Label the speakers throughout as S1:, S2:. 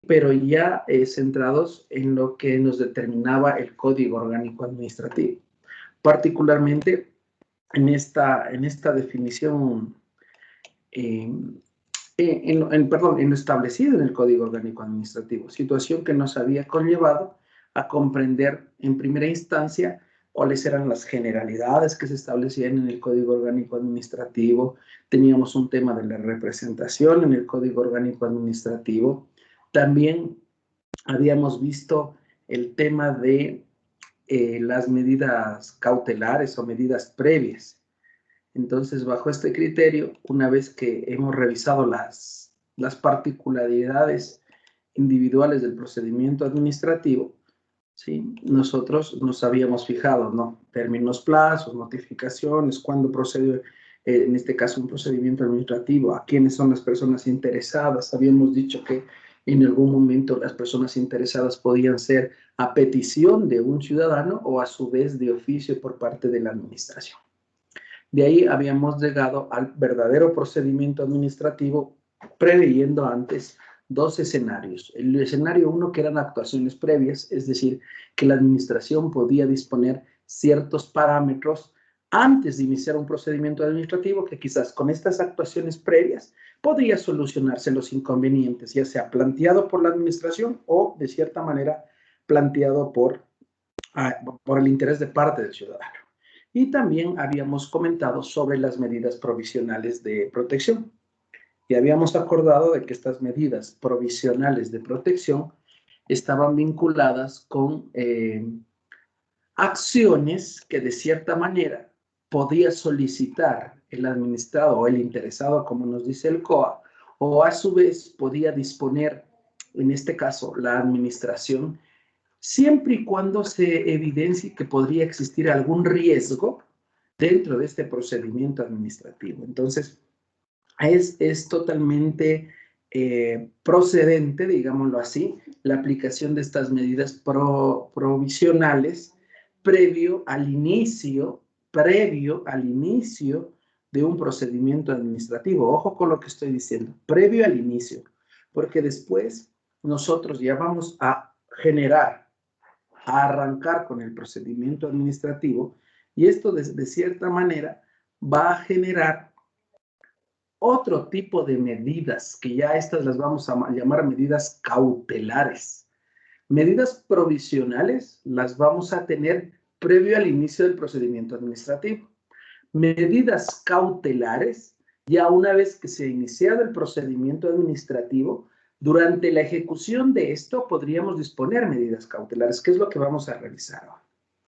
S1: pero ya centrados en lo que nos determinaba el Código Orgánico Administrativo. Particularmente en esta definición, en lo establecido en el Código Orgánico Administrativo, situación que nos había conllevado a comprender en primera instancia cuáles eran las generalidades que se establecían en el Código Orgánico Administrativo. Teníamos un tema de la representación en el Código Orgánico Administrativo. También habíamos visto el tema de las medidas cautelares o medidas previas. Entonces, bajo este criterio, una vez que hemos revisado las particularidades individuales del procedimiento administrativo, ¿sí? Nosotros nos habíamos fijado, ¿no? Términos, plazos, notificaciones, cuándo procede, en este caso, un procedimiento administrativo, a quiénes son las personas interesadas. Habíamos dicho que en algún momento las personas interesadas podían ser a petición de un ciudadano o a su vez de oficio por parte de la administración. De ahí habíamos llegado al verdadero procedimiento administrativo, preveyendo antes dos escenarios. El escenario 1, que eran actuaciones previas, es decir, que la administración podía disponer ciertos parámetros antes de iniciar un procedimiento administrativo, que quizás con estas actuaciones previas podría solucionarse los inconvenientes, ya sea planteado por la administración o, de cierta manera, planteado por el interés de parte del ciudadano. Y también habíamos comentado sobre las medidas provisionales de protección. Y habíamos acordado de que estas medidas provisionales de protección estaban vinculadas con acciones que de cierta manera podía solicitar el administrado o el interesado, como nos dice el COA, o a su vez podía disponer, en este caso, la administración, siempre y cuando se evidencie que podría existir algún riesgo dentro de este procedimiento administrativo. Entonces, es totalmente procedente, digámoslo así, la aplicación de estas medidas provisionales previo al inicio de un procedimiento administrativo. Ojo con lo que estoy diciendo, previo al inicio, porque después nosotros ya vamos a arrancar con el procedimiento administrativo, y esto de cierta manera va a generar otro tipo de medidas, que ya estas las vamos a llamar medidas cautelares. Medidas provisionales las vamos a tener previo al inicio del procedimiento administrativo. Medidas cautelares, ya una vez que se ha iniciado el procedimiento administrativo, durante la ejecución de esto podríamos disponer medidas cautelares, que es lo que vamos a revisar ahora.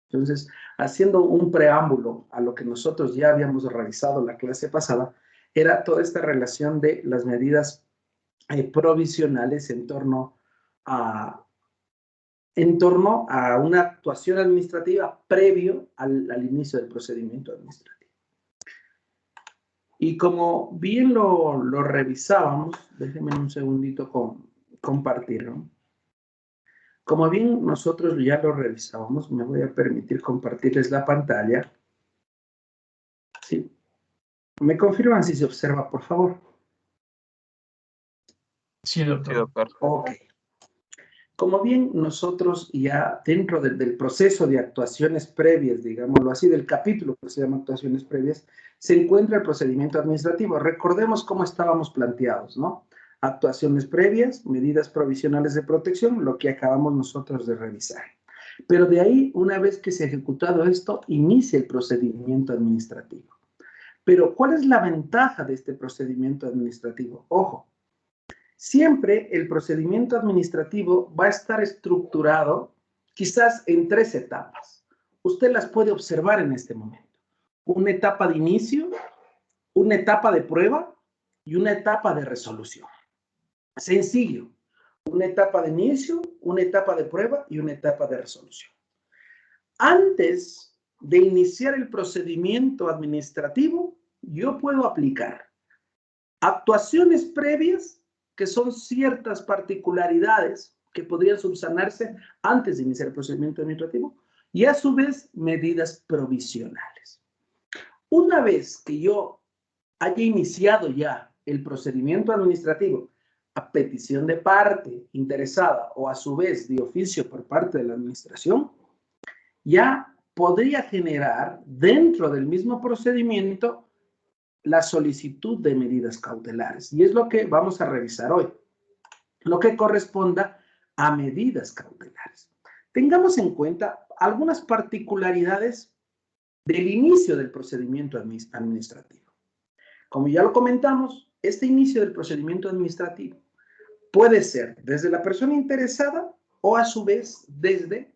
S1: Entonces, haciendo un preámbulo a lo que nosotros ya habíamos revisado la clase pasada, era toda esta relación de las medidas provisionales en torno a una actuación administrativa previo al inicio del procedimiento administrativo. Y como bien lo revisábamos, déjenme un segundito compartirlo. Como bien nosotros ya lo revisábamos, me voy a permitir compartirles la pantalla. Sí. ¿Me confirman si se observa, por favor?
S2: Sí, doctor.
S3: Sí, doctor.
S1: Ok. Como bien nosotros ya dentro del proceso de actuaciones previas, digámoslo así, del capítulo que se llama actuaciones previas, se encuentra el procedimiento administrativo. Recordemos cómo estábamos planteados, ¿no? Actuaciones previas, medidas provisionales de protección, lo que acabamos nosotros de revisar. Pero de ahí, una vez que se ha ejecutado esto, inicia el procedimiento administrativo. Pero, ¿cuál es la ventaja de este procedimiento administrativo? Ojo, siempre el procedimiento administrativo va a estar estructurado quizás en 3 etapas. Usted las puede observar en este momento. Una etapa de inicio, una etapa de prueba y una etapa de resolución. Sencillo. Una etapa de inicio, una etapa de prueba y una etapa de resolución. Antes de iniciar el procedimiento administrativo, yo puedo aplicar actuaciones previas, que son ciertas particularidades que podrían subsanarse antes de iniciar el procedimiento administrativo, y a su vez medidas provisionales. Una vez que yo haya iniciado ya el procedimiento administrativo, a petición de parte interesada o a su vez de oficio por parte de la administración, ya podría generar dentro del mismo procedimiento la solicitud de medidas cautelares. Y es lo que vamos a revisar hoy, lo que corresponda a medidas cautelares. Tengamos en cuenta algunas particularidades del inicio del procedimiento administrativo. Como ya lo comentamos, este inicio del procedimiento administrativo puede ser desde la persona interesada o a su vez desde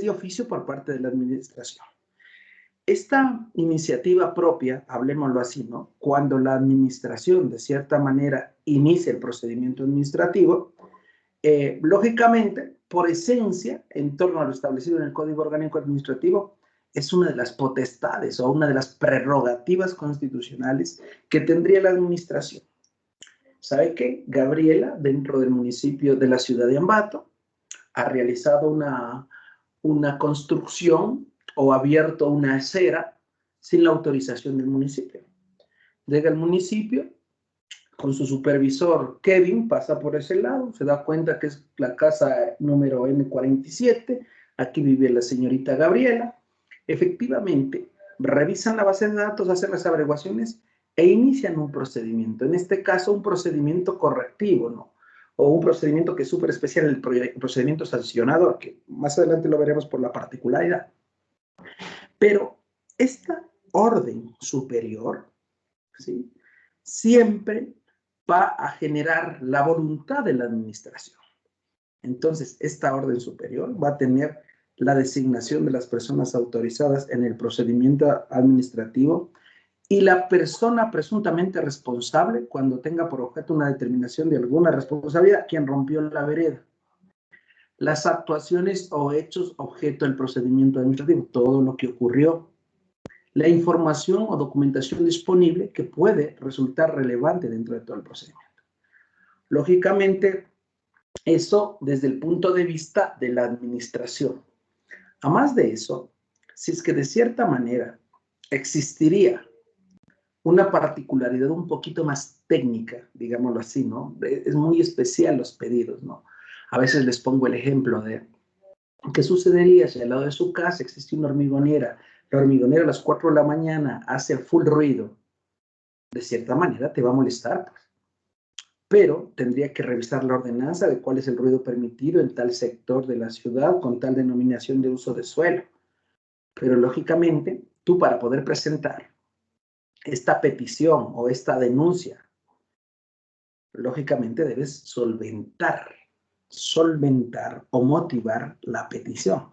S1: oficio por parte de la administración. Esta iniciativa propia, hablemoslo así, ¿no? Cuando la administración de cierta manera inicia el procedimiento administrativo, lógicamente, por esencia, en torno a lo establecido en el Código Orgánico Administrativo, es una de las potestades o una de las prerrogativas constitucionales que tendría la administración. ¿Sabe qué? Gabriela, dentro del municipio de la ciudad de Ambato, ha realizado una construcción o abierto una acera sin la autorización del municipio. Llega al municipio con su supervisor Kevin, pasa por ese lado, se da cuenta que es la casa número N47, aquí vive la señorita Gabriela. Efectivamente, revisan la base de datos, hacen las averiguaciones e inician un procedimiento. En este caso, un procedimiento correctivo, ¿no? O un procedimiento que es súper especial, el procedimiento sancionador, que más adelante lo veremos por la particularidad. Pero esta orden superior, ¿sí?, siempre va a generar la voluntad de la administración. Entonces, esta orden superior va a tener la designación de las personas autorizadas en el procedimiento administrativo y la persona presuntamente responsable cuando tenga por objeto una determinación de alguna responsabilidad, quien rompió la vereda. Las actuaciones o hechos objeto del procedimiento administrativo, todo lo que ocurrió. La información o documentación disponible que puede resultar relevante dentro de todo el procedimiento. Lógicamente, eso desde el punto de vista de la administración. A más de eso, si es que de cierta manera existiría una particularidad un poquito más técnica, digámoslo así, ¿no? Es muy especial los pedidos, ¿no? A veces les pongo el ejemplo de qué sucedería si al lado de su casa existe una hormigonera. La hormigonera a las 4 de la mañana hace full ruido. De cierta manera te va a molestar, pues. Pero tendría que revisar la ordenanza de cuál es el ruido permitido en tal sector de la ciudad con tal denominación de uso de suelo. Pero lógicamente, tú para poder presentar esta petición o esta denuncia, lógicamente debes solventar o motivar la petición.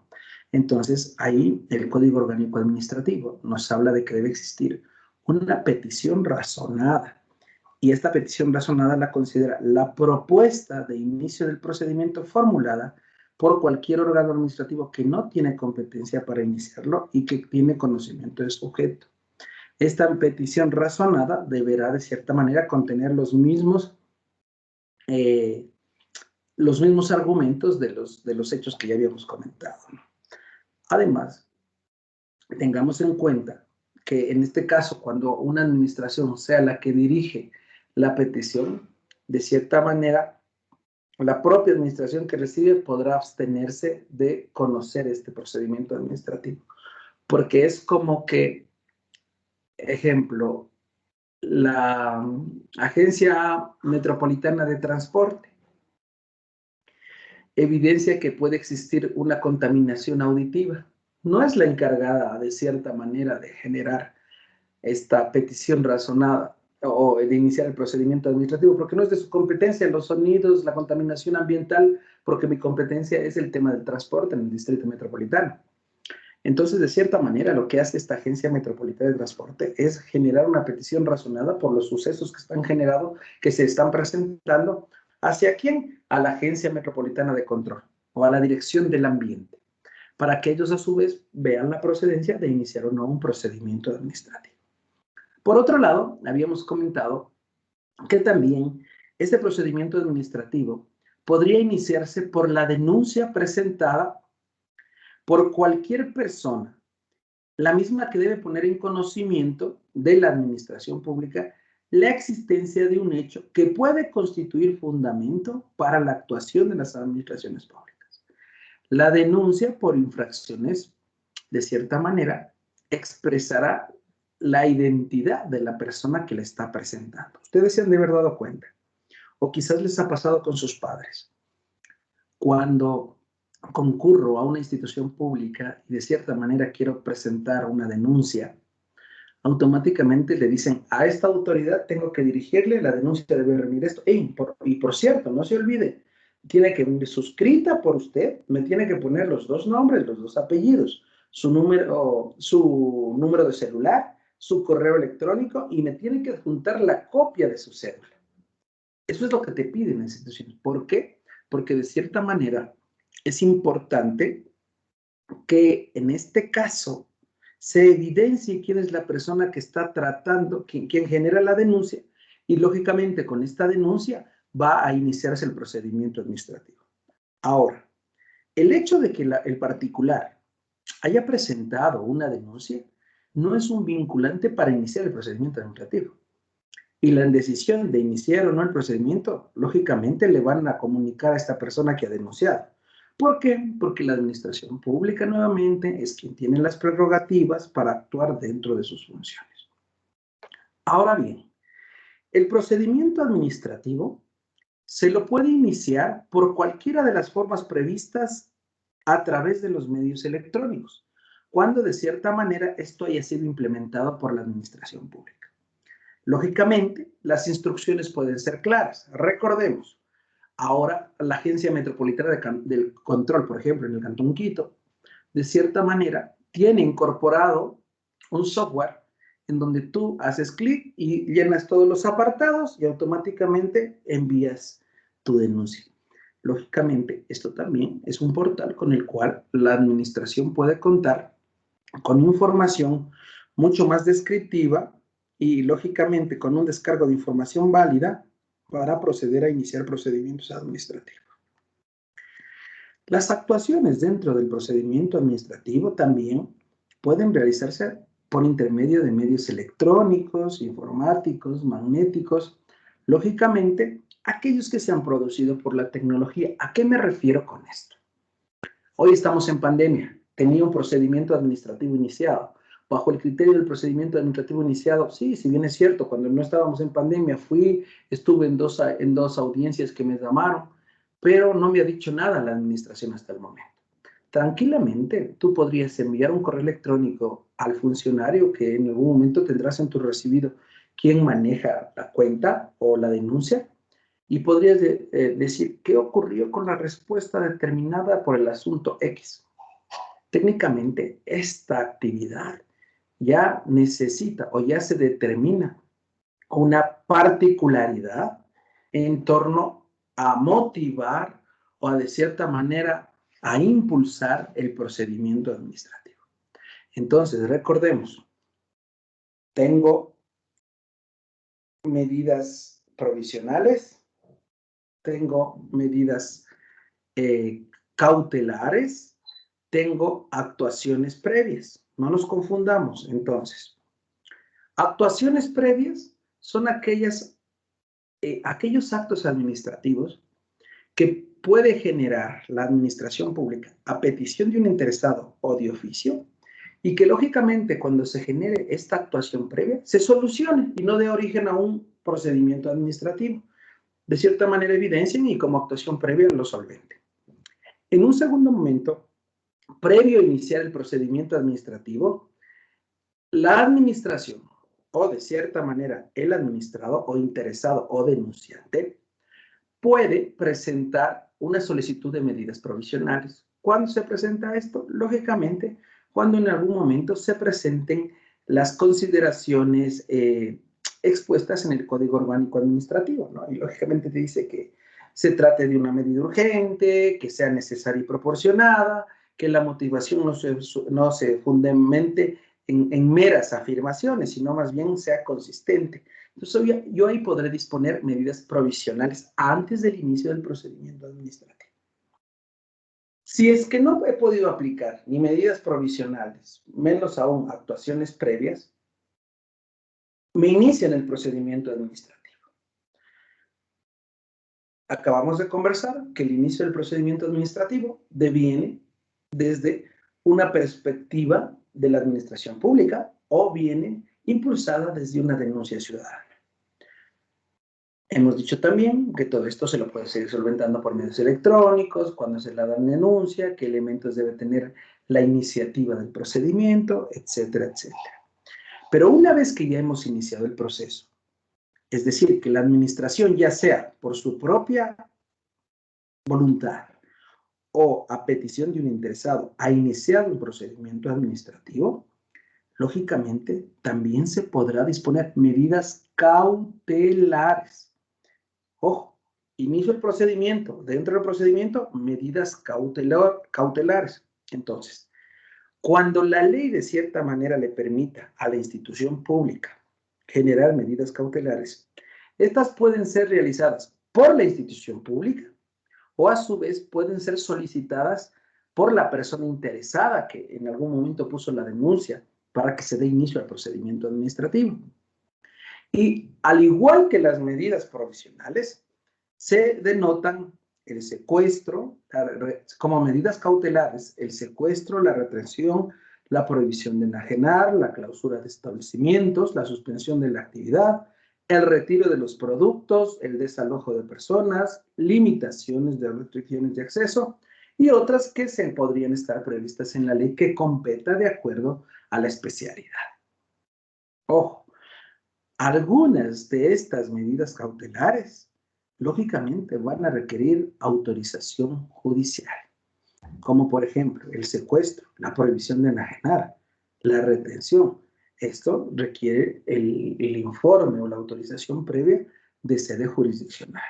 S1: Entonces, ahí el Código Orgánico Administrativo nos habla de que debe existir una petición razonada. Y esta petición razonada la considera la propuesta de inicio del procedimiento formulada por cualquier órgano administrativo que no tiene competencia para iniciarlo y que tiene conocimiento de su objeto. Esta petición razonada deberá de cierta manera contener los mismos argumentos de los hechos que ya habíamos comentado. Además, tengamos en cuenta que en este caso, cuando una administración sea la que dirige la petición, de cierta manera, la propia administración que recibe podrá abstenerse de conocer este procedimiento administrativo, porque es como que, ejemplo, la Agencia Metropolitana de Transporte evidencia que puede existir una contaminación auditiva. No es la encargada, de cierta manera, de generar esta petición razonada o de iniciar el procedimiento administrativo, porque no es de su competencia los sonidos, la contaminación ambiental, porque mi competencia es el tema del transporte en el Distrito Metropolitano. Entonces, de cierta manera, lo que hace esta Agencia Metropolitana de Transporte es generar una petición razonada por los sucesos que se están presentando. ¿Hacia quién? A la Agencia Metropolitana de Control o a la Dirección del Ambiente, para que ellos a su vez vean la procedencia de iniciar o no un procedimiento administrativo. Por otro lado, habíamos comentado que también este procedimiento administrativo podría iniciarse por la denuncia presentada por cualquier persona, la misma que debe poner en conocimiento de la administración pública la existencia de un hecho que puede constituir fundamento para la actuación de las administraciones públicas. La denuncia por infracciones, de cierta manera, expresará la identidad de la persona que la está presentando. Ustedes se han de haber dado cuenta, o quizás les ha pasado con sus padres. Cuando concurro a una institución pública y de cierta manera quiero presentar una denuncia, automáticamente le dicen a esta autoridad tengo que dirigirle, la denuncia debe venir esto. Y por cierto, no se olvide, tiene que venir suscrita por usted, me tiene que poner los dos nombres, los dos apellidos, su número de celular, su correo electrónico y me tiene que adjuntar la copia de su cédula. Eso es lo que te piden las instituciones. ¿Por qué? Porque de cierta manera es importante que en este caso se evidencie quién es la persona que está tratando, quien genera la denuncia, y lógicamente con esta denuncia va a iniciarse el procedimiento administrativo. Ahora, el hecho de que el particular haya presentado una denuncia no es un vinculante para iniciar el procedimiento administrativo. Y la decisión de iniciar o no el procedimiento, lógicamente le van a comunicar a esta persona que ha denunciado. ¿Por qué? Porque la administración pública nuevamente es quien tiene las prerrogativas para actuar dentro de sus funciones. Ahora bien, el procedimiento administrativo se lo puede iniciar por cualquiera de las formas previstas a través de los medios electrónicos, cuando de cierta manera esto haya sido implementado por la administración pública. Lógicamente, las instrucciones pueden ser claras. Recordemos, ahora la Agencia Metropolitana del Control, por ejemplo, en el Cantón Quito, de cierta manera, tiene incorporado un software en donde tú haces clic y llenas todos los apartados y automáticamente envías tu denuncia. Lógicamente, esto también es un portal con el cual la administración puede contar con información mucho más descriptiva y, lógicamente, con un descargo de información válida para proceder a iniciar procedimientos administrativos. Las actuaciones dentro del procedimiento administrativo también pueden realizarse por intermedio de medios electrónicos, informáticos, magnéticos, lógicamente, aquellos que se han producido por la tecnología. ¿A qué me refiero con esto? Hoy estamos en pandemia. Tenía un procedimiento administrativo iniciado. Bajo el criterio del procedimiento administrativo iniciado, sí, si bien es cierto, cuando no estábamos en pandemia estuve en dos audiencias que me llamaron, pero no me ha dicho nada la administración hasta el momento. Tranquilamente, tú podrías enviar un correo electrónico al funcionario que en algún momento tendrás en tu recibido quien maneja la cuenta o la denuncia, y podrías decir qué ocurrió con la respuesta determinada por el asunto X. Técnicamente, esta actividad ya necesita o ya se determina una particularidad en torno a motivar o a, de cierta manera, a impulsar el procedimiento administrativo. Entonces, recordemos, tengo medidas provisionales, tengo medidas cautelares, tengo actuaciones previas. No nos confundamos, entonces. Actuaciones previas son aquellos actos administrativos que puede generar la administración pública a petición de un interesado o de oficio, y que lógicamente cuando se genere esta actuación previa se solucione y no dé origen a un procedimiento administrativo. De cierta manera evidencian y como actuación previa lo solvente. En un segundo momento, previo a iniciar el procedimiento administrativo, la administración o de cierta manera el administrado o interesado o denunciante puede presentar una solicitud de medidas provisionales. ¿Cuándo se presenta esto? Lógicamente, cuando en algún momento se presenten las consideraciones expuestas en el Código Orgánico Administrativo, ¿no? Y lógicamente te dice que se trate de una medida urgente, que sea necesaria y proporcionada, que la motivación no se fundamente en meras afirmaciones, sino más bien sea consistente. Entonces, yo ahí podré disponer medidas provisionales antes del inicio del procedimiento administrativo. Si es que no he podido aplicar ni medidas provisionales, menos aún actuaciones previas, me inician el procedimiento administrativo. Acabamos de conversar que el inicio del procedimiento administrativo deviene desde una perspectiva de la administración pública o viene impulsada desde una denuncia ciudadana. Hemos dicho también que todo esto se lo puede seguir solventando por medios electrónicos, cuando se le da una denuncia, qué elementos debe tener la iniciativa del procedimiento, etcétera, etcétera. Pero una vez que ya hemos iniciado el proceso, es decir, que la administración, ya sea por su propia voluntad o a petición de un interesado, ha iniciado un procedimiento administrativo, lógicamente también se podrá disponer medidas cautelares. Ojo, inicio el procedimiento, dentro del procedimiento, medidas cautelares. Entonces, cuando la ley de cierta manera le permita a la institución pública generar medidas cautelares, estas pueden ser realizadas por la institución pública o a su vez pueden ser solicitadas por la persona interesada que en algún momento puso la denuncia para que se dé inicio al procedimiento administrativo. Y al igual que las medidas provisionales, se denotan el secuestro, como medidas cautelares, el secuestro, la retención, la prohibición de enajenar, la clausura de establecimientos, la suspensión de la actividad, el retiro de los productos, el desalojo de personas, limitaciones de restricciones de acceso y otras que se podrían estar previstas en la ley que competa de acuerdo a la especialidad. Ojo, algunas de estas medidas cautelares, lógicamente, van a requerir autorización judicial, como por ejemplo el secuestro, la prohibición de enajenar, la retención. Esto requiere el informe o la autorización previa de sede jurisdiccional.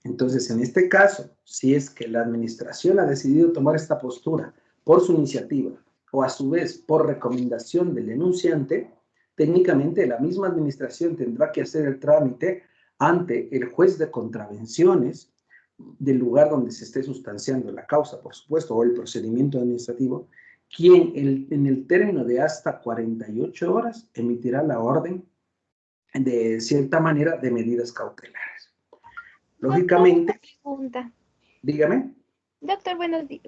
S1: Entonces, en este caso, si es que la administración ha decidido tomar esta postura por su iniciativa o a su vez por recomendación del denunciante, técnicamente la misma administración tendrá que hacer el trámite ante el juez de contravenciones del lugar donde se esté sustanciando la causa, por supuesto, o el procedimiento administrativo, quien en el término de hasta 48 horas emitirá la orden de cierta manera de medidas cautelares. Lógicamente,
S2: doctor, una pregunta.
S1: Dígame.
S2: Doctor,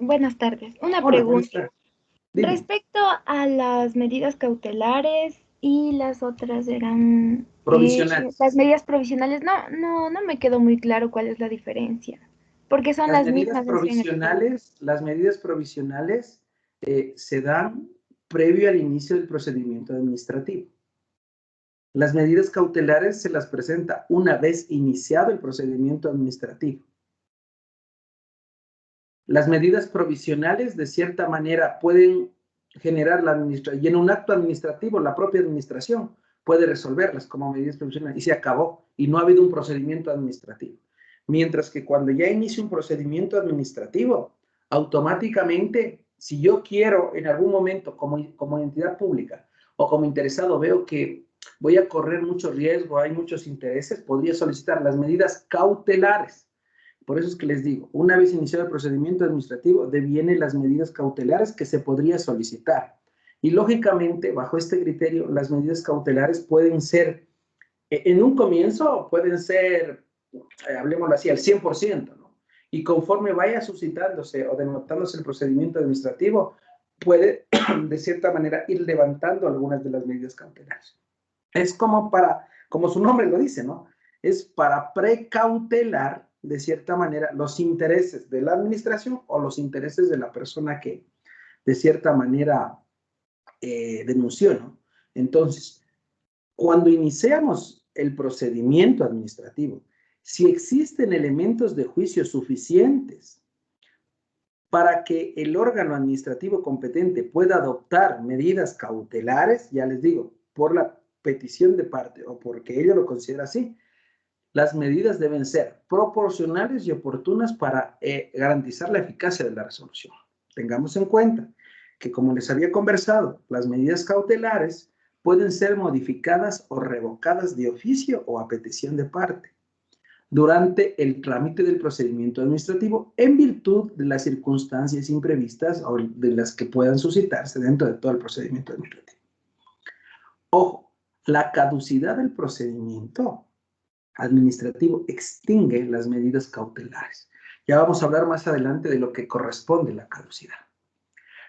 S2: buenas tardes. Una
S1: Hola, ¿cómo
S2: pregunta.
S1: está? Dime.
S2: Respecto a las medidas cautelares y las otras eran las
S1: Provisionales.
S2: medidas provisionales, no me quedó muy claro cuál es la diferencia, porque son las mismas en sí en el código.
S1: Las medidas provisionales se dan previo al inicio del procedimiento administrativo. Las medidas cautelares se las presenta una vez iniciado el procedimiento administrativo. Las medidas provisionales, de cierta manera, pueden generar la administración, y en un acto administrativo, la propia administración puede resolverlas como medidas provisionales, y se acabó, y no ha habido un procedimiento administrativo. Mientras que cuando ya inicia un procedimiento administrativo, automáticamente, si yo quiero en algún momento, como entidad pública o como interesado, veo que voy a correr mucho riesgo, hay muchos intereses, podría solicitar las medidas cautelares. Por eso es que les digo, una vez iniciado el procedimiento administrativo, devienen las medidas cautelares que se podría solicitar. Y lógicamente, bajo este criterio, las medidas cautelares pueden ser, en un comienzo, pueden ser, hablemoslo así, al 100%, ¿no? Y conforme vaya suscitándose o denotándose el procedimiento administrativo, puede, de cierta manera, ir levantando algunas de las medidas cautelares. Es como su nombre lo dice, ¿no? Es para precautelar, de cierta manera, los intereses de la administración o los intereses de la persona que, de cierta manera, denunció, ¿no? Entonces, cuando iniciamos el procedimiento administrativo, si existen elementos de juicio suficientes para que el órgano administrativo competente pueda adoptar medidas cautelares, ya les digo, por la petición de parte o porque ella lo considera así, las medidas deben ser proporcionales y oportunas para garantizar la eficacia de la resolución. Tengamos en cuenta que, como les había conversado, las medidas cautelares pueden ser modificadas o revocadas de oficio o a petición de parte durante el trámite del procedimiento administrativo en virtud de las circunstancias imprevistas o de las que puedan suscitarse dentro de todo el procedimiento administrativo. Ojo, La caducidad del procedimiento administrativo extingue las medidas cautelares. Ya vamos a hablar más adelante de lo que corresponde a la caducidad.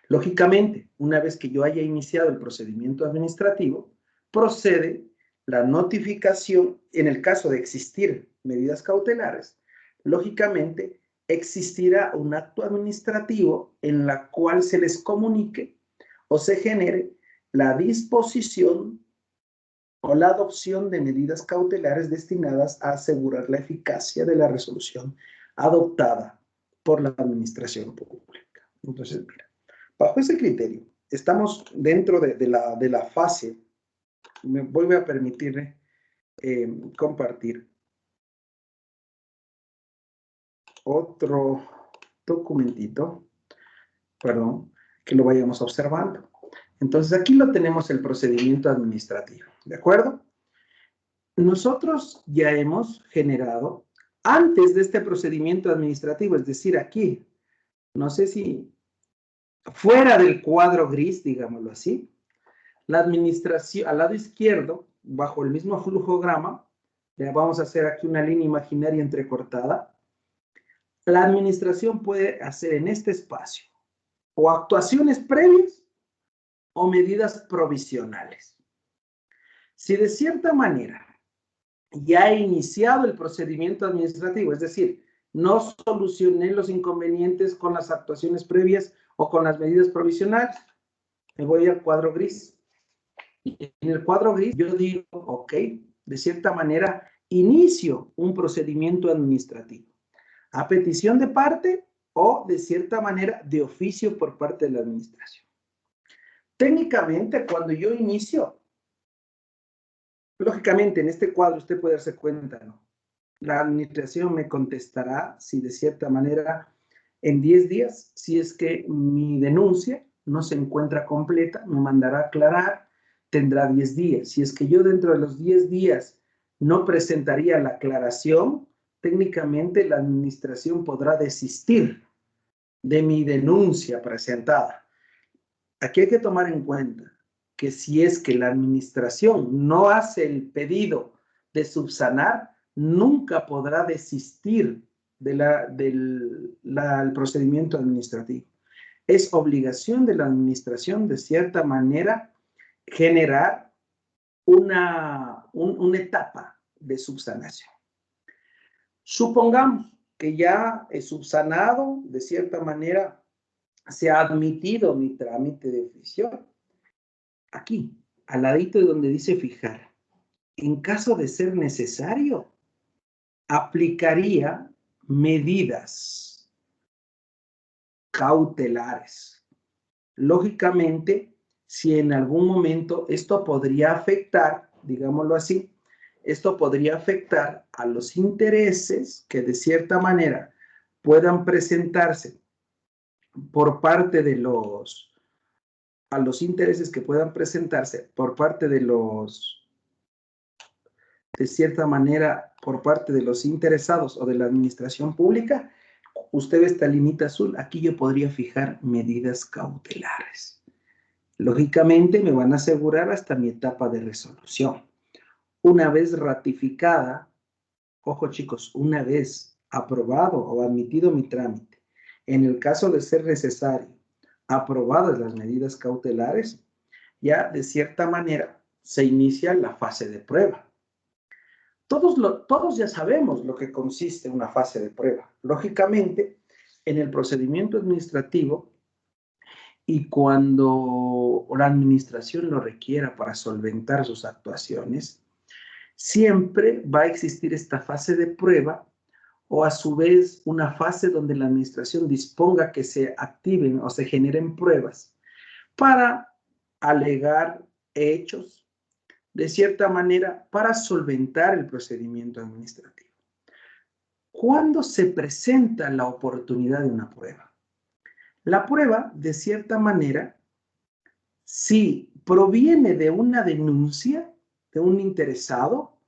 S1: Lógicamente, una vez que yo haya iniciado el procedimiento administrativo, procede la notificación, en el caso de existir medidas cautelares, lógicamente existirá un acto administrativo en la cual se les comunique o se genere la disposición o la adopción de medidas cautelares destinadas a asegurar la eficacia de la resolución adoptada por la administración pública. Entonces, mira, bajo ese criterio, estamos dentro de la fase, me voy a permitir compartir otro documentito, perdón, que lo vayamos observando. Entonces, aquí lo tenemos el procedimiento administrativo, ¿de acuerdo? Nosotros ya hemos generado, antes de este procedimiento administrativo, es decir, aquí, no sé si fuera del cuadro gris, digámoslo así, la administración, al lado izquierdo, bajo el mismo flujograma, ya vamos a hacer aquí una línea imaginaria entrecortada, la administración puede hacer en este espacio o actuaciones previas o medidas provisionales. Si de cierta manera ya he iniciado el procedimiento administrativo, es decir, no solucioné los inconvenientes con las actuaciones previas o con las medidas provisionales, me voy al cuadro gris. Y en el cuadro gris yo digo, ok, de cierta manera inicio un procedimiento administrativo a petición de parte o de cierta manera de oficio por parte de la administración. Técnicamente, cuando yo inicio, lógicamente en este cuadro usted puede darse cuenta, ¿no? La administración me contestará si de cierta manera en 10 días, si es que mi denuncia no se encuentra completa, me mandará a aclarar, tendrá 10 días. Si es que yo dentro de los 10 días no presentaría la aclaración, técnicamente la administración podrá desistir de mi denuncia presentada. Aquí hay que tomar en cuenta que si es que la administración no hace el pedido de subsanar, nunca podrá desistir del procedimiento administrativo. Es obligación de la administración, de cierta manera, generar una etapa de subsanación. Supongamos que ya he subsanado, de cierta manera, se ha admitido mi trámite de oficio. Aquí, al ladito de donde dice fijar, en caso de ser necesario, aplicaría medidas cautelares. Lógicamente, si en algún momento esto podría afectar, digámoslo así, esto podría afectar a los intereses que de cierta manera puedan presentarse por parte de los intereses que puedan presentarse por parte de cierta manera, por parte de los interesados o de la administración pública, usted ve esta linita azul, aquí yo podría fijar medidas cautelares. Lógicamente me van a asegurar hasta mi etapa de resolución. Una vez ratificada, ojo chicos, una vez aprobado o admitido mi trámite, en el caso de ser necesario, aprobadas las medidas cautelares, ya de cierta manera se inicia la fase de prueba. Todos ya sabemos lo que consiste una fase de prueba. Lógicamente, en el procedimiento administrativo y cuando la administración lo requiera para solventar sus actuaciones, siempre va a existir esta fase de prueba o a su vez una fase donde la administración disponga que se activen o se generen pruebas para alegar hechos, de cierta manera, para solventar el procedimiento administrativo. ¿Cuándo se presenta la oportunidad de una prueba? La prueba, de cierta manera, si proviene de una denuncia de un interesado,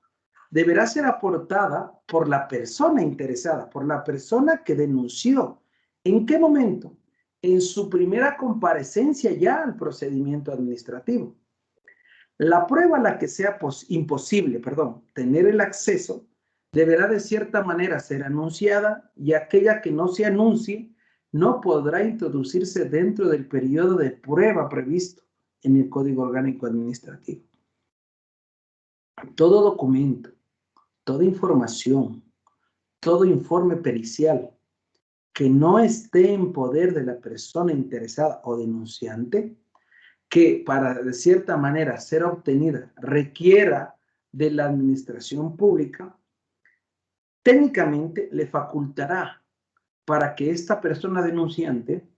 S1: deberá ser aportada por la persona interesada, por la persona que denunció. ¿En qué momento? En su primera comparecencia ya al procedimiento administrativo. La prueba a la que sea imposible, tener el acceso, deberá de cierta manera ser anunciada y aquella que no se anuncie no podrá introducirse dentro del periodo de prueba previsto en el Código Orgánico Administrativo. Todo documento, toda información, todo informe pericial que no esté en poder de la persona interesada o denunciante, que para de cierta manera ser obtenida requiera de la administración pública, técnicamente le facultará para que esta persona denunciante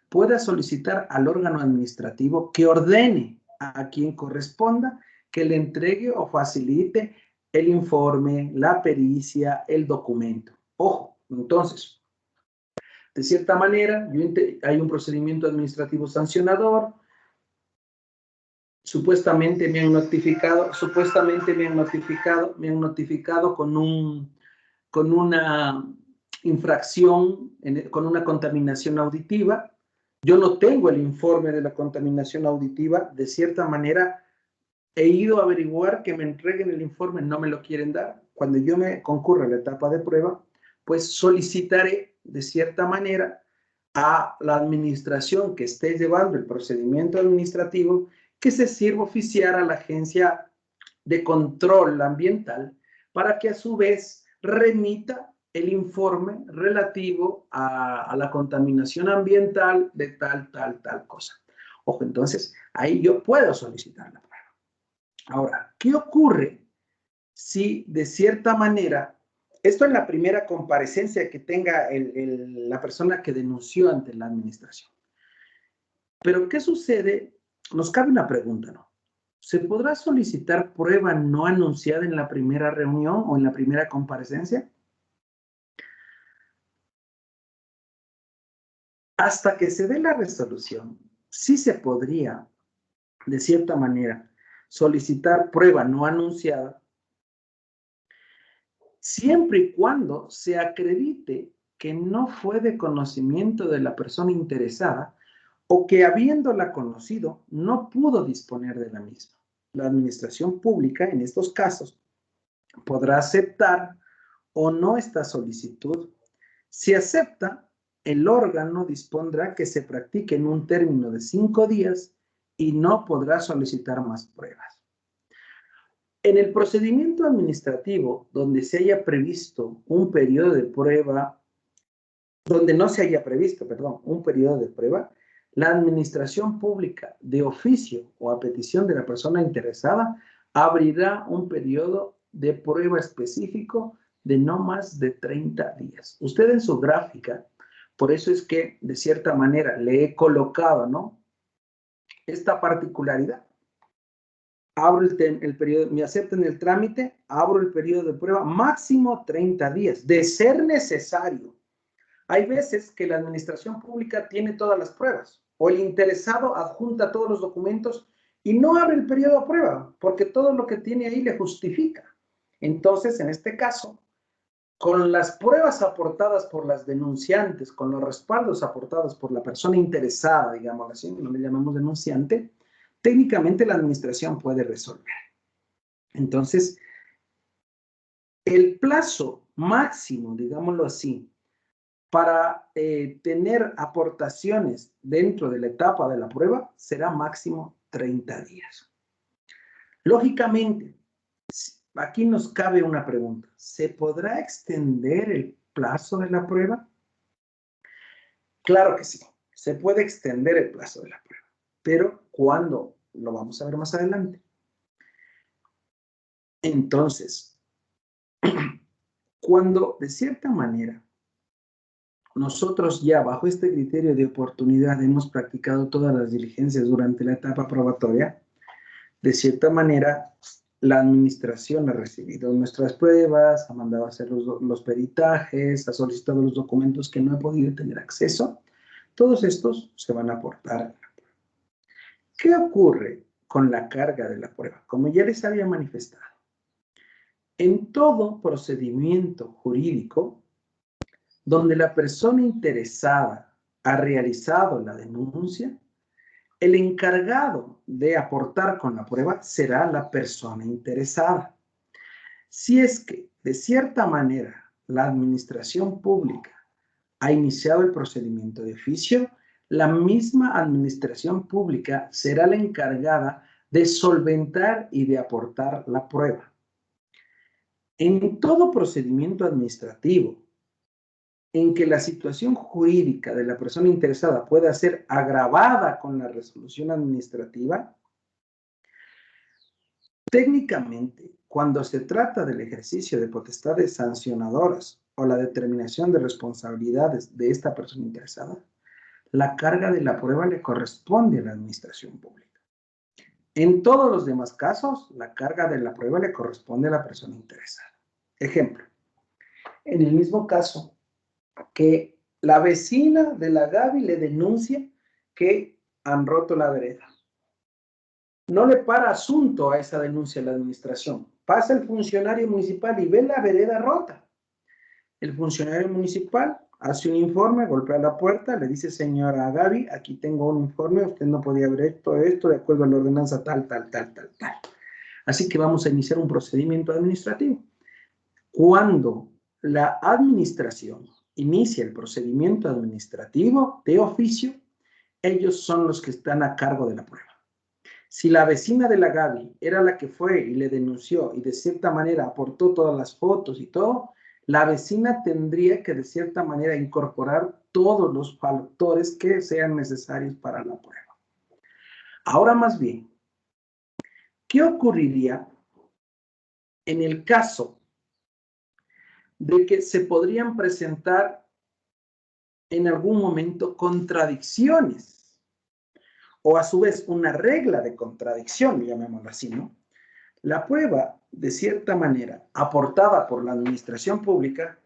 S1: pueda solicitar al órgano administrativo que ordene a quien corresponda que le entregue o facilite el informe, la pericia, el documento. Ojo, entonces, de cierta manera, hay un procedimiento administrativo sancionador, supuestamente me han notificado con una infracción, con una contaminación auditiva. Yo no tengo el informe de la contaminación auditiva, de cierta manera he ido a averiguar que me entreguen el informe, no me lo quieren dar. Cuando yo me concurra a la etapa de prueba, pues solicitaré de cierta manera a la administración que esté llevando el procedimiento administrativo que se sirva oficiar a la agencia de control ambiental para que a su vez remita el informe relativo a la contaminación ambiental de tal cosa. Ojo, entonces ahí yo puedo solicitar la prueba. Ahora, ¿qué ocurre si de cierta manera, esto en la primera comparecencia que tenga la persona que denunció ante la administración? Pero ¿qué sucede? Nos cabe una pregunta, ¿no? ¿Se podrá solicitar prueba no anunciada en la primera reunión o en la primera comparecencia? Hasta que se dé la resolución, sí se podría, de cierta manera, solicitar prueba no anunciada, siempre y cuando se acredite que no fue de conocimiento de la persona interesada o que habiéndola conocido no pudo disponer de la misma. La administración pública, en estos casos, podrá aceptar o no esta solicitud. Si acepta, el órgano dispondrá que se practique en un término de 5 días y no podrá solicitar más pruebas. En el procedimiento administrativo, donde se haya previsto un periodo de prueba, donde no se haya previsto, un periodo de prueba, la administración pública de oficio o a petición de la persona interesada abrirá un periodo de prueba específico de no más de 30 días. Usted en su gráfica, por eso es que de cierta manera le he colocado, ¿no?, esta particularidad. Abro el periodo, me aceptan el trámite, abro el periodo de prueba, máximo 30 días, de ser necesario. Hay veces que la administración pública tiene todas las pruebas o el interesado adjunta todos los documentos y no abre el periodo de prueba porque todo lo que tiene ahí le justifica. Entonces, en este caso, con las pruebas aportadas por las denunciantes, con los respaldos aportados por la persona interesada, digamos así, no le llamamos denunciante, técnicamente la administración puede resolver. Entonces, el plazo máximo, digámoslo así, para tener aportaciones dentro de la etapa de la prueba será máximo 30 días. Lógicamente, aquí nos cabe una pregunta. ¿Se podrá extender el plazo de la prueba? Claro que sí, se puede extender el plazo de la prueba. Pero, ¿cuándo? Lo vamos a ver más adelante. Entonces, cuando de cierta manera nosotros ya bajo este criterio de oportunidad hemos practicado todas las diligencias durante la etapa probatoria, de cierta manera la administración ha recibido nuestras pruebas, ha mandado a hacer los peritajes, ha solicitado los documentos que no he podido tener acceso. Todos estos se van a aportar a la prueba. ¿Qué ocurre con la carga de la prueba? Como ya les había manifestado, en todo procedimiento jurídico donde la persona interesada ha realizado la denuncia, El encargado de aportar con la prueba será la persona interesada. Si es que, de cierta manera, la administración pública ha iniciado el procedimiento de oficio, la misma administración pública será la encargada de solventar y de aportar la prueba. En todo procedimiento administrativo en que la situación jurídica de la persona interesada pueda ser agravada con la resolución administrativa, técnicamente, cuando se trata del ejercicio de potestades sancionadoras o la determinación de responsabilidades de esta persona interesada, la carga de la prueba le corresponde a la administración pública. En todos los demás casos, la carga de la prueba le corresponde a la persona interesada. Ejemplo, en el mismo caso que la vecina de la Gaby le denuncia que han roto la vereda. No le para asunto a esa denuncia a la administración. Pasa el funcionario municipal y ve la vereda rota. El funcionario municipal hace un informe, golpea la puerta, le dice, señora Gaby, aquí tengo un informe, usted no podía ver esto, de acuerdo a la ordenanza tal. Así que vamos a iniciar un procedimiento administrativo. Cuando la administración inicia el procedimiento administrativo de oficio, ellos son los que están a cargo de la prueba. Si la vecina de la Gaby era la que fue y le denunció y de cierta manera aportó todas las fotos y todo, la vecina tendría que de cierta manera incorporar todos los factores que sean necesarios para la prueba. Ahora más bien, ¿qué ocurriría en el caso de que se podrían presentar en algún momento contradicciones o a su vez una regla de contradicción, llamémoslo así, ¿no? La prueba, de cierta manera, aportada por la administración pública,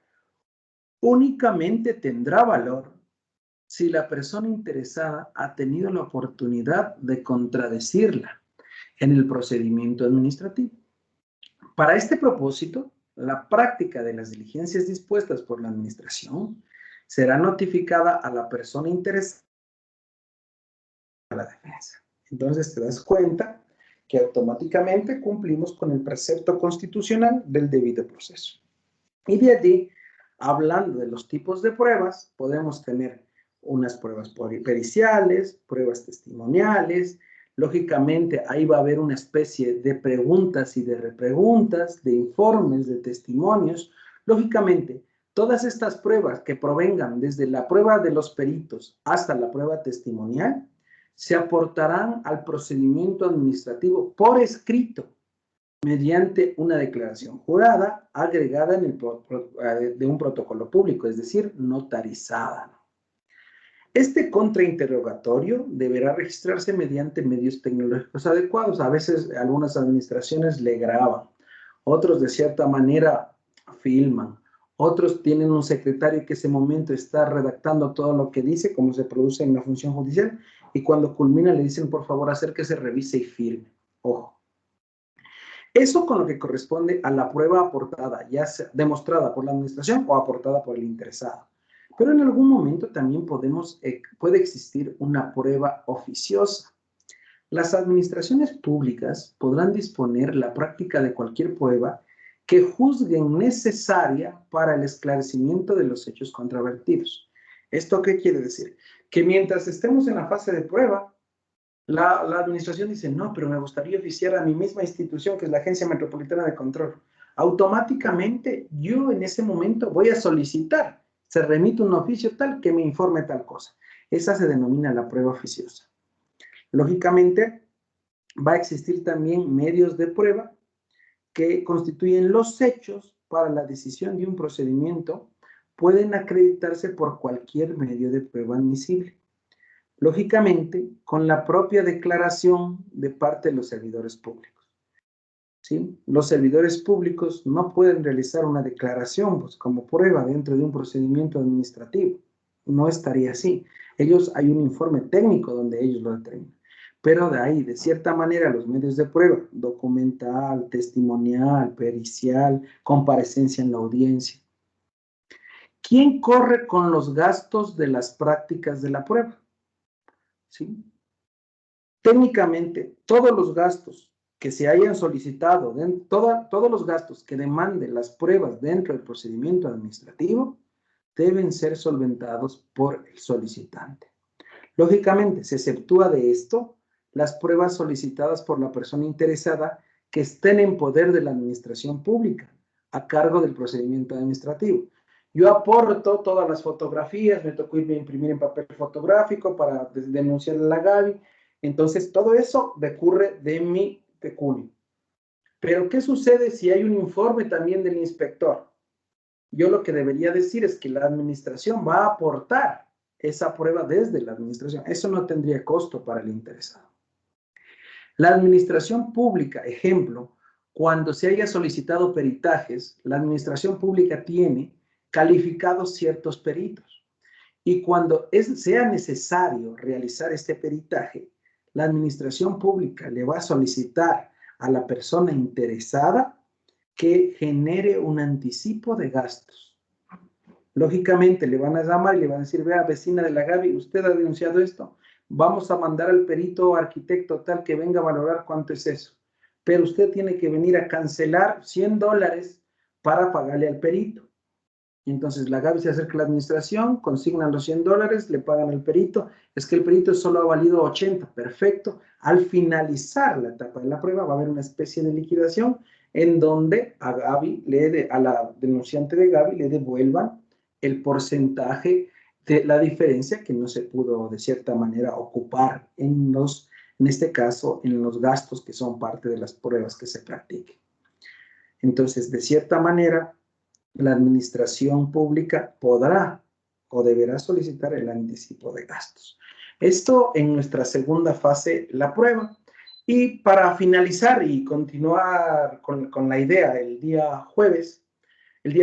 S1: únicamente tendrá valor si la persona interesada ha tenido la oportunidad de contradecirla en el procedimiento administrativo. Para este propósito, la práctica de las diligencias dispuestas por la administración será notificada a la persona interesada a la defensa. Entonces te das cuenta que automáticamente cumplimos con el precepto constitucional del debido proceso. Y de allí, hablando de los tipos de pruebas, podemos tener unas pruebas periciales, pruebas testimoniales. Lógicamente, ahí va a haber una especie de preguntas y de repreguntas, de informes, de testimonios. Lógicamente, todas estas pruebas que provengan desde la prueba de los peritos hasta la prueba testimonial, se aportarán al procedimiento administrativo por escrito, mediante una declaración jurada agregada de un protocolo público, es decir, notarizada. Este contrainterrogatorio deberá registrarse mediante medios tecnológicos adecuados. A veces algunas administraciones le graban, otros de cierta manera filman, otros tienen un secretario que ese momento está redactando todo lo que dice, como se produce en la función judicial, y cuando culmina le dicen, por favor, acérquese, revise y firme. Ojo. Eso con lo que corresponde a la prueba aportada, ya sea demostrada por la administración o aportada por el interesado. Pero en algún momento también puede existir una prueba oficiosa. Las administraciones públicas podrán disponer la práctica de cualquier prueba que juzguen necesaria para el esclarecimiento de los hechos controvertidos. ¿Esto qué quiere decir? Que mientras estemos en la fase de prueba, la administración dice, no, pero me gustaría oficiar a mi misma institución, que es la Agencia Metropolitana de Control. Automáticamente, yo en ese momento voy a solicitar, se remite un oficio tal que me informe tal cosa. Esa se denomina la prueba oficiosa. Lógicamente, va a existir también medios de prueba que constituyen los hechos para la decisión de un procedimiento, pueden acreditarse por cualquier medio de prueba admisible. Lógicamente, con la propia declaración de parte de los servidores públicos. ¿Sí? Los servidores públicos no pueden realizar una declaración pues, como prueba dentro de un procedimiento administrativo. No estaría así. Hay un informe técnico donde ellos lo determinan. Pero de ahí, de cierta manera, los medios de prueba, documental, testimonial, pericial, comparecencia en la audiencia. ¿Quién corre con los gastos de las prácticas de la prueba? ¿Sí? técnicamente todos los gastos que se hayan solicitado, todos los gastos que demanden las pruebas dentro del procedimiento administrativo, deben ser solventados por el solicitante. Lógicamente, se exceptúa de esto las pruebas solicitadas por la persona interesada que estén en poder de la administración pública, a cargo del procedimiento administrativo. Yo aporto todas las fotografías, me tocó irme a imprimir en papel fotográfico para denunciarle a la Gaby. Entonces, todo eso decurre de mi peculio. Pero, ¿qué sucede si hay un informe también del inspector? Yo lo que debería decir es que la administración va a aportar esa prueba desde la administración. Eso no tendría costo para el interesado. La administración pública, ejemplo, cuando se haya solicitado peritajes, la administración pública tiene calificados ciertos peritos. Y cuando sea necesario realizar este peritaje, la administración pública le va a solicitar a la persona interesada que genere un anticipo de gastos. Lógicamente le van a llamar y le van a decir, vea, vecina de la Gaby, usted ha denunciado esto, vamos a mandar al perito o arquitecto tal que venga a valorar cuánto es eso. Pero usted tiene que venir a cancelar $100 para pagarle al perito. Entonces la Gaby se acerca a la administración, consignan los $100, le pagan al perito, es que el perito solo ha valido 80, perfecto. Al finalizar la etapa de la prueba va a haber una especie de liquidación en donde a Gaby, a la denunciante de Gaby le devuelvan el porcentaje de la diferencia que no se pudo de cierta manera ocupar en este caso, en los gastos que son parte de las pruebas que se practiquen. Entonces, de cierta manera, la administración pública podrá o deberá solicitar el anticipo de gastos. Esto en nuestra segunda fase, la prueba. Y para finalizar y continuar con la idea el día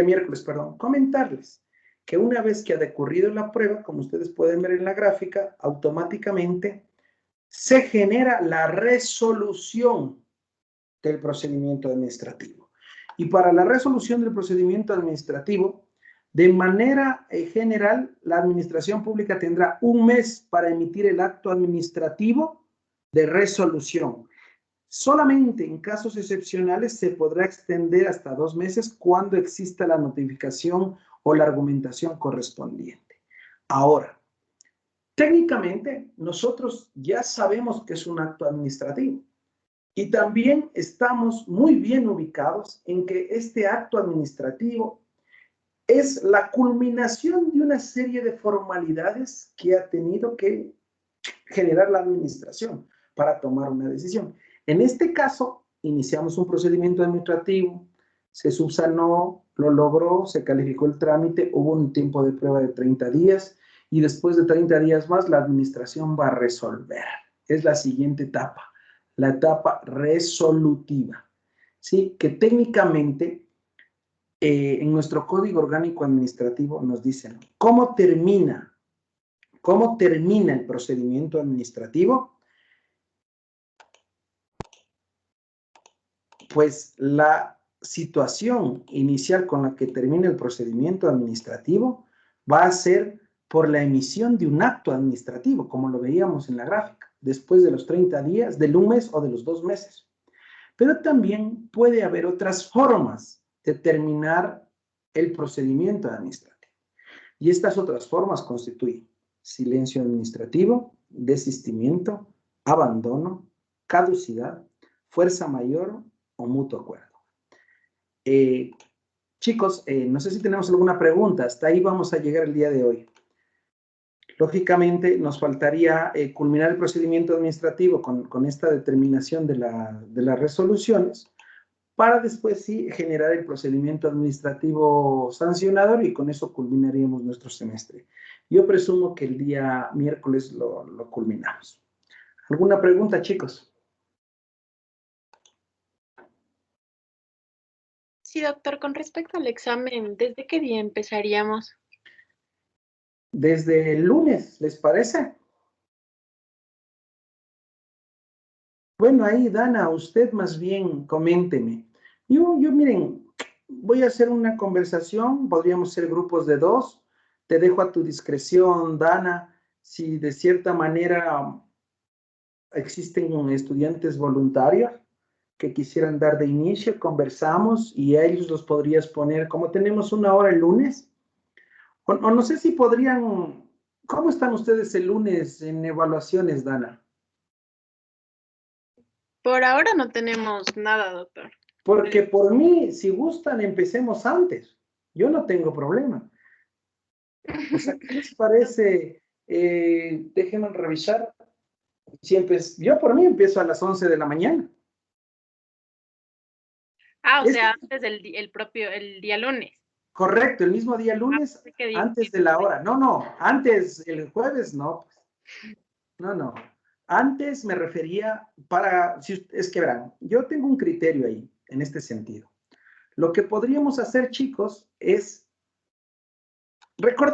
S1: miércoles, comentarles que una vez que ha decurrido la prueba, como ustedes pueden ver en la gráfica, automáticamente se genera la resolución del procedimiento administrativo. Y para la resolución del procedimiento administrativo, de manera general, la administración pública tendrá un mes para emitir el acto administrativo de resolución. Solamente en casos excepcionales se podrá extender hasta 2 meses cuando exista la notificación o la argumentación correspondiente. Ahora, técnicamente, nosotros ya sabemos que es un acto administrativo. Y también estamos muy bien ubicados en que este acto administrativo es la culminación de una serie de formalidades que ha tenido que generar la administración para tomar una decisión. En este caso, iniciamos un procedimiento administrativo, se subsanó, lo logró, se calificó el trámite, hubo un tiempo de prueba de 30 días y después de 30 días más la administración va a resolver. Es la siguiente etapa, la etapa resolutiva, ¿sí? Que técnicamente en nuestro Código Orgánico Administrativo nos dicen cómo termina el procedimiento administrativo. Pues la situación inicial con la que termina el procedimiento administrativo va a ser por la emisión de un acto administrativo, como lo veíamos en la gráfica, después de los 30 días, del 1 mes o de los 2 meses. Pero también puede haber otras formas de terminar el procedimiento administrativo. Y estas otras formas constituyen silencio administrativo, desistimiento, abandono, caducidad, fuerza mayor o mutuo acuerdo. Chicos, no sé si tenemos alguna pregunta. Hasta ahí vamos a llegar el día de hoy. Lógicamente, nos faltaría culminar el procedimiento administrativo con esta determinación de las resoluciones para después sí generar el procedimiento administrativo sancionador y con eso culminaríamos nuestro semestre. Yo presumo que el día miércoles lo culminamos. ¿Alguna pregunta, chicos?
S3: Sí, doctor, con respecto al examen, ¿desde qué día empezaríamos?
S1: Desde el lunes, ¿les parece? Bueno, ahí, Dana, usted más bien coménteme. Yo, miren, voy a hacer una conversación, podríamos ser grupos de 2. Te dejo a tu discreción, Dana, si de cierta manera existen estudiantes voluntarios que quisieran dar de inicio, conversamos y a ellos los podrías poner, como tenemos una hora el lunes, o no sé si podrían, ¿cómo están ustedes el lunes en evaluaciones, Dana?
S3: Por ahora no tenemos nada, doctor.
S1: Porque por mí, si gustan, empecemos antes. Yo no tengo problema. O sea, ¿qué les parece? Déjenme revisar. Yo por mí empiezo a las 11 de la mañana.
S3: Ah, o
S1: Es
S3: sea, antes el día lunes.
S1: correcto, el mismo día
S3: Ah,
S1: lunes,
S3: pensé que
S1: antes de la hora. No, antes, el jueves no. No. Antes me refería es que verán, yo tengo un criterio ahí, en este sentido. Lo que podríamos hacer, chicos, es recordar